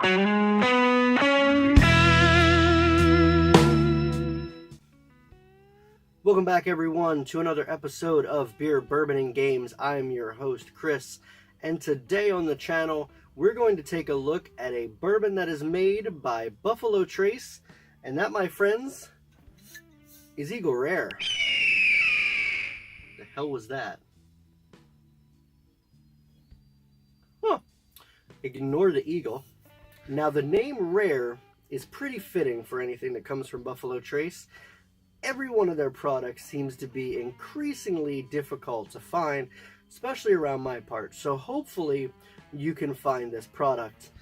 Welcome back, everyone, to another episode of Beer Bourbon Games. I'm your host, Chris, and today on the channel, we're going to take a look at a bourbon that is made by Buffalo Trace, and that, my friends, is Eagle Rare. The hell was that? Huh. Ignore the eagle. Now, the name Rare is pretty fitting for anything that comes from Buffalo Trace. Every one of their products seems to be increasingly difficult to find, especially around my part. So hopefully you can find this product.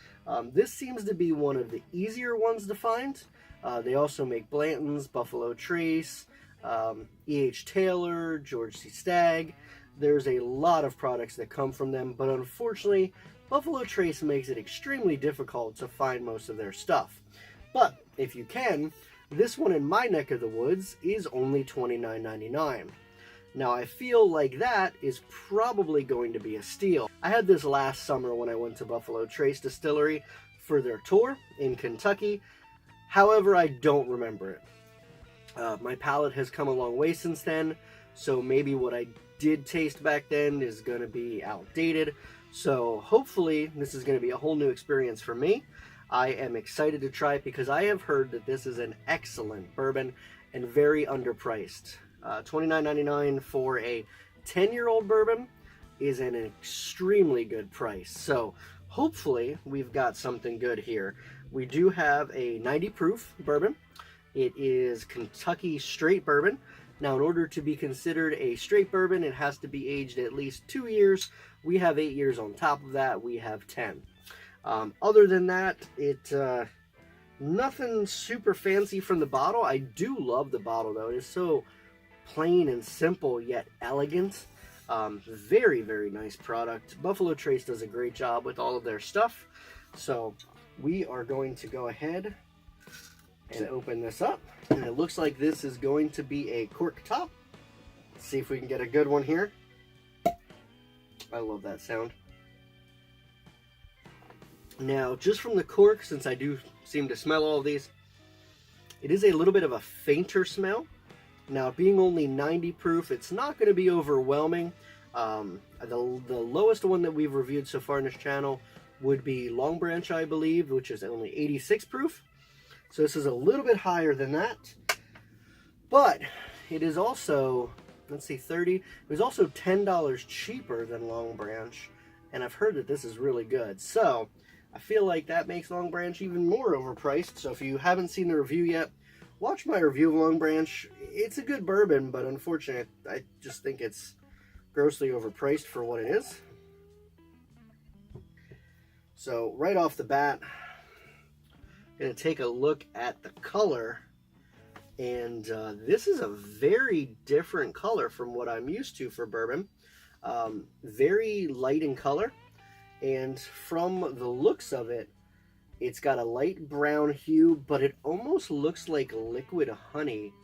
This seems to be one of the easier ones to find. They also make Blanton's, Buffalo Trace, E.H. Taylor, George C. Stagg. There's a lot of products that come from them, but unfortunately, Buffalo Trace makes it extremely difficult to find most of their stuff. But if you can, this one in my neck of the woods is only $29.99. Now, I feel like that is probably going to be a steal. I had this last summer when I went to Buffalo Trace Distillery for their tour in Kentucky. However, I don't remember it. My palate has come a long way since then, so maybe what I did taste back then is going to be outdated. So hopefully this is going to be a whole new experience for me. I am excited to try it because I have heard that this is an excellent bourbon and very underpriced. $29.99 for a 10-year-old bourbon is an extremely good price. So hopefully we've got something good here. We do have a 90 proof bourbon. It is Kentucky straight bourbon. Now, in order to be considered a straight bourbon, it has to be aged at least 2 years. We have 8 years on top of that. We have 10. Other than that, nothing super fancy from the bottle. I do love the bottle, though. It is so plain and simple, yet elegant. Very, very nice product. Buffalo Trace does a great job with all of their stuff. So we are going to go ahead and open this up. And it looks like this is going to be a cork top. Let's see if we can get a good one here. I love that sound. Now, just from the cork, since I do seem to smell all of these, it is a little bit of a fainter smell. Now, being only 90 proof, it's not going to be overwhelming. The lowest one that we've reviewed so far in this channel would be Long Branch, I believe, which is only 86 proof. So this is a little bit higher than that. But it is also, let's see, 30. It was also $10 cheaper than Long Branch. And I've heard that this is really good. So I feel like that makes Long Branch even more overpriced. So if you haven't seen the review yet, watch my review of Long Branch. It's a good bourbon, but unfortunately, I just think it's grossly overpriced for what it is. So right off the bat, I'm going to take a look at the color. And this is a very different color from what I'm used to for bourbon. Very light in color. And from the looks of it, it's got a light brown hue, but it almost looks like liquid honey.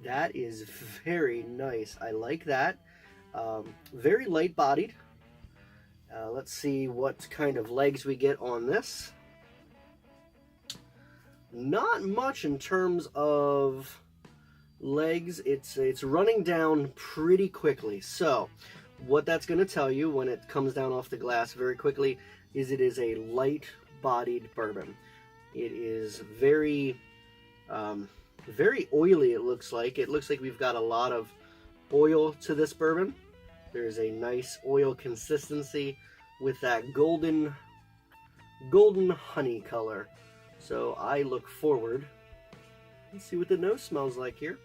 That is very nice. I like that. Very light bodied. Let's see what kind of legs we get on this. Not much in terms of legs. It's running down pretty quickly. So what that's going to tell you when it comes down off the glass very quickly is it is a light-bodied bourbon. It is very, very oily, it looks like. It looks like we've got a lot of oil to this bourbon. There's a nice oil consistency with that golden honey color. So I look forward. Let's see what the nose smells like here.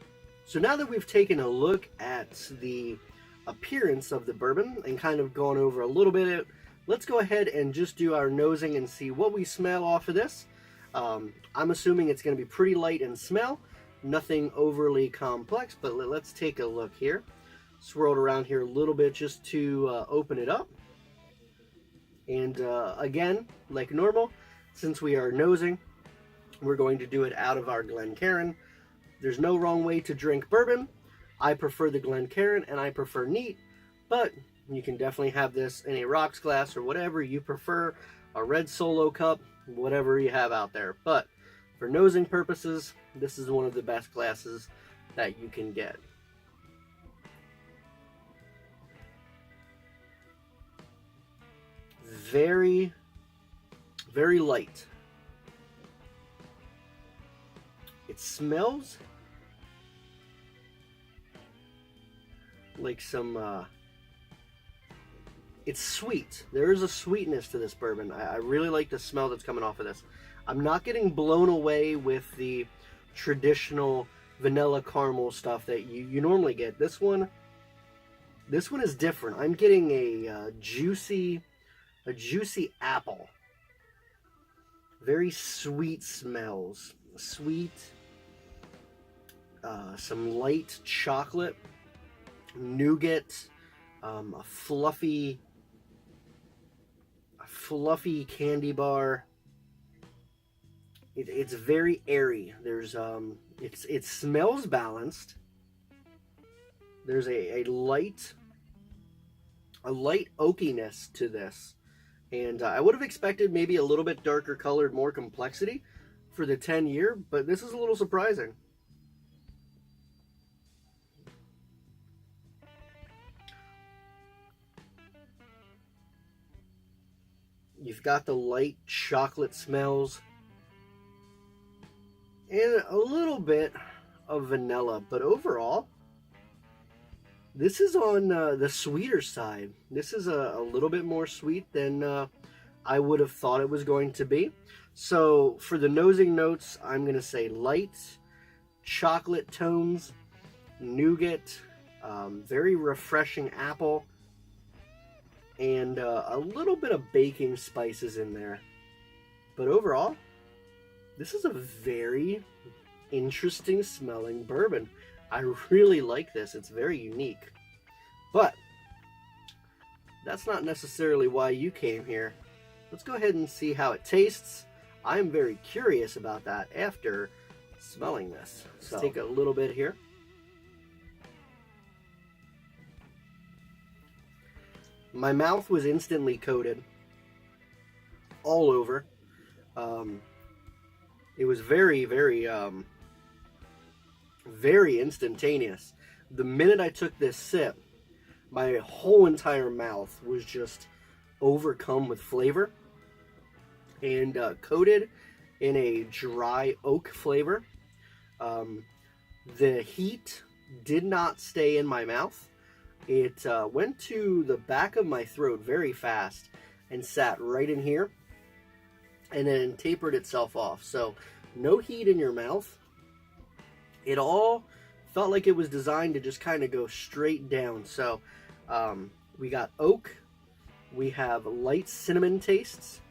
So now that we've taken a look at the appearance of the bourbon and kind of gone over a little bit, let's go ahead and just do our nosing and see what we smell off of this. I'm assuming it's going to be pretty light in smell, nothing overly complex, but let's take a look here. Swirl it around here a little bit just to open it up. And again, like normal, since we are nosing, we're going to do it out of our Glencairn. There's no wrong way to drink bourbon. I prefer the Glencairn and I prefer neat, but you can definitely have this in a rocks glass or whatever you prefer, a red Solo cup. whatever you have out there. But for nosing purposes, this is one of the best glasses that you can get. Very, very light. It smells like some, it's sweet. There is a sweetness to this bourbon. I really like the smell that's coming off of this. I'm not getting blown away with the traditional vanilla caramel stuff that you normally get. This one is different. I'm getting a juicy apple. Very sweet smells. Sweet, some light chocolate, nougat, a fluffy candy bar. It's very airy. There's it smells balanced. There's a light oakiness to this, and I would have expected maybe a little bit darker colored, more complexity for the 10-year, but this is a little surprising. You've got the light chocolate smells and a little bit of vanilla, but overall, this is on the sweeter side. This is a little bit more sweet than I would have thought it was going to be. So for the nosing notes, I'm going to say light, chocolate tones, nougat, very refreshing apple, and a little bit of baking spices in there. But overall, this is a very interesting smelling bourbon. I really like this. It's very unique. But that's not necessarily why you came here. Let's go ahead and see how it tastes. I'm very curious about that after smelling this. So take a little bit here. My mouth was instantly coated all over. It was very, very, very instantaneous. The minute I took this sip, my whole entire mouth was just overcome with flavor and coated in a dry oak flavor. The heat did not stay in my mouth. It went to the back of my throat very fast and sat right in here and then tapered itself off. So no heat in your mouth. It all felt like it was designed to just kind of go straight down. So we got oak. We have light cinnamon tastes.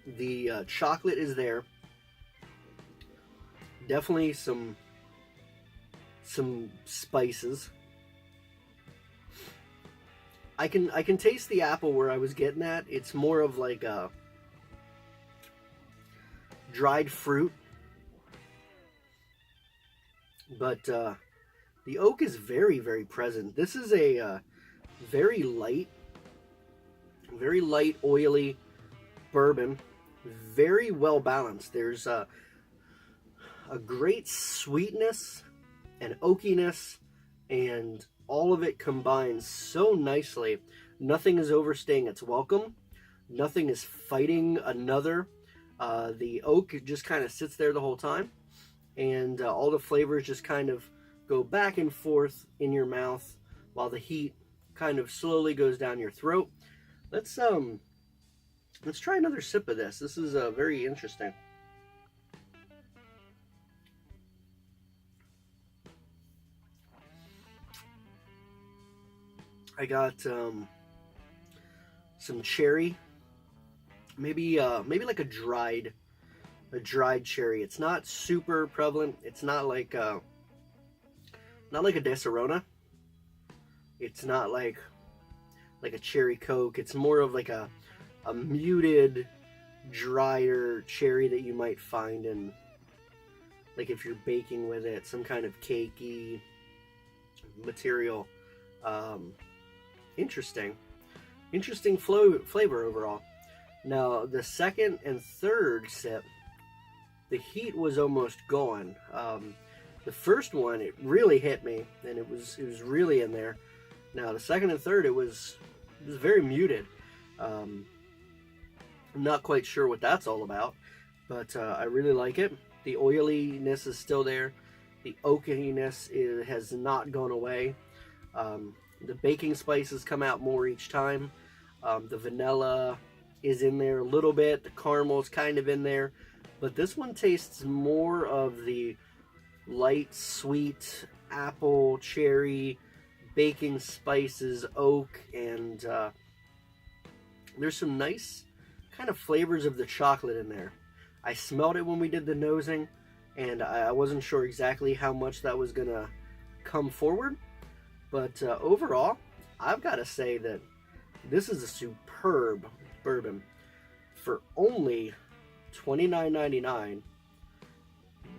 The chocolate is there. Definitely some spices. I can taste the apple where I was getting at. It's more of like a dried fruit. But the oak is very, very present. This is a very light, oily bourbon. Very well balanced. There's a great sweetness and oakiness, and all of it combines so nicely. Nothing is overstaying its welcome. Nothing is fighting another. The oak just kind of sits there the whole time, and all the flavors just kind of go back and forth in your mouth while the heat kind of slowly goes down your throat. Let's try another sip of this. This is very interesting. I got some cherry, maybe like a dried cherry. It's not super prevalent. It's not like a Deserona. It's not like a cherry Coke. It's more of like a muted, drier cherry that you might find in, like, if you're baking with it, some kind of cakey material. Interesting. Interesting flavor overall. Now, the second and third sip, the heat was almost gone. The first one, it really hit me, and it was really in there. Now, the second and third, it was very muted. I'm not quite sure what that's all about, but I really like it. The oiliness is still there. The oakiness has not gone away. The baking spices come out more each time. The vanilla is in there a little bit. The caramel's kind of in there. But this one tastes more of the light, sweet apple, cherry, baking spices, oak, and there's some nice kind of flavors of the chocolate in there. I smelled it when we did the nosing, and I wasn't sure exactly how much that was going to come forward. But overall, I've got to say that this is a superb bourbon. For only $29.99,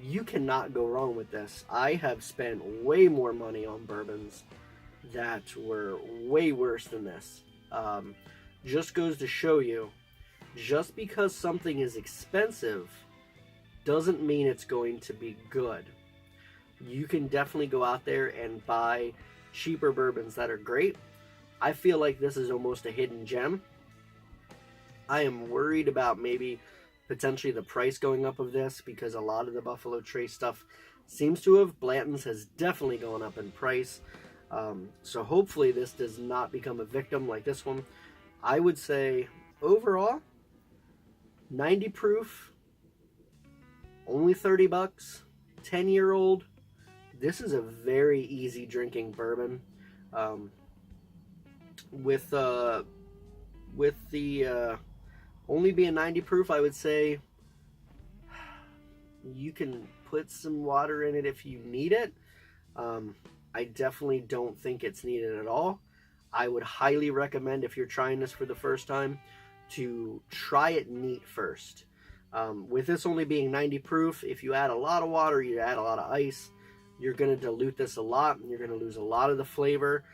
you cannot go wrong with this. I have spent way more money on bourbons that were way worse than this. Just goes to show you, just because something is expensive doesn't mean it's going to be good. You can definitely go out there and buy cheaper bourbons that are great. I feel like this is almost a hidden gem. I am worried about maybe potentially the price going up of this, because a lot of the Buffalo Trace stuff seems to have. Blanton's has definitely gone up in price. So hopefully this does not become a victim like this one. I would say overall, 90 proof, only 30 bucks, 10-year-old. This is a very easy drinking bourbon. With the only being 90 proof, I would say you can put some water in it if you need it. I definitely don't think it's needed at all. I would highly recommend, if you're trying this for the first time, to try it neat first. With this only being 90 proof, if you add a lot of water, you add a lot of ice, you're going to dilute this a lot, and you're going to lose a lot of the flavor,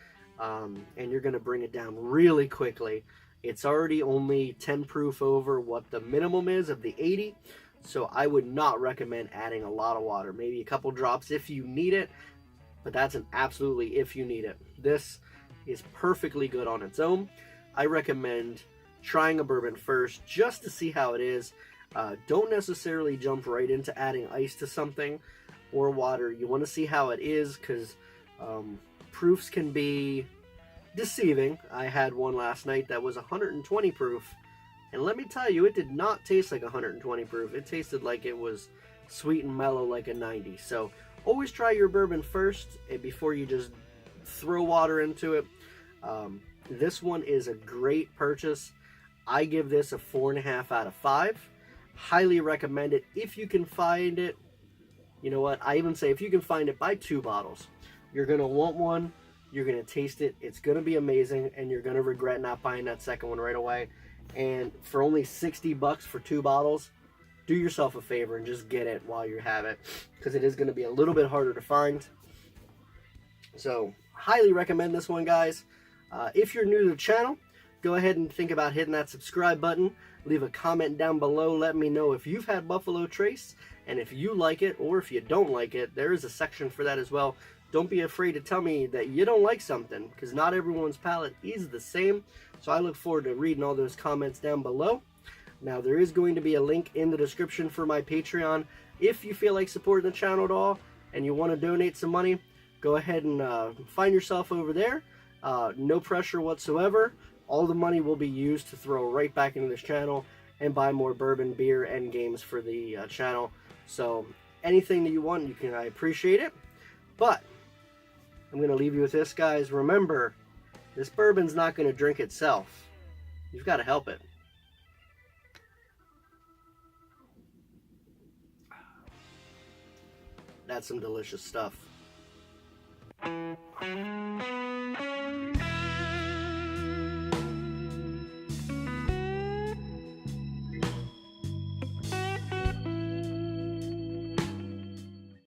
and you're going to bring it down really quickly. It's already only 10 proof over what the minimum is of the 80, so I would not recommend adding a lot of water. Maybe a couple drops if you need it, but that's an absolutely if you need it. This is perfectly good on its own. I recommend trying a bourbon first just to see how it is. Don't necessarily jump right into adding ice to something or water. You want to see how it is, because proofs can be deceiving. I had one last night that was 120 proof, and let me tell you, it did not taste like 120 proof. It tasted like it was sweet and mellow like a 90. So always try your bourbon first before you just throw water into it. This one is a great purchase. I give this a 4.5 out of 5. Highly recommend it if you can find it. You know what? I even say if you can find it, buy 2 bottles. You're going to want one. You're going to taste it. It's going to be amazing, and you're going to regret not buying that second one right away. And for only 60 bucks for 2 bottles, do yourself a favor and just get it while you have it, because it is going to be a little bit harder to find. So, highly recommend this one, guys. If you're new to the channel, go ahead and think about hitting that subscribe button. Leave a comment down below. Let me know if you've had Buffalo Trace, and if you like it, or if you don't like it. There is a section for that as well. Don't be afraid to tell me that you don't like something, because not everyone's palate is the same. So I look forward to reading all those comments down below. Now, there is going to be a link in the description for my Patreon. If you feel like supporting the channel at all and you want to donate some money, go ahead and find yourself over there. No pressure whatsoever. All the money will be used to throw right back into this channel and buy more bourbon, beer, and games for the channel. So anything that you want, I appreciate it. But I'm going to leave you with this, guys. Remember, this bourbon's not going to drink itself. You've got to help it. That's some delicious stuff.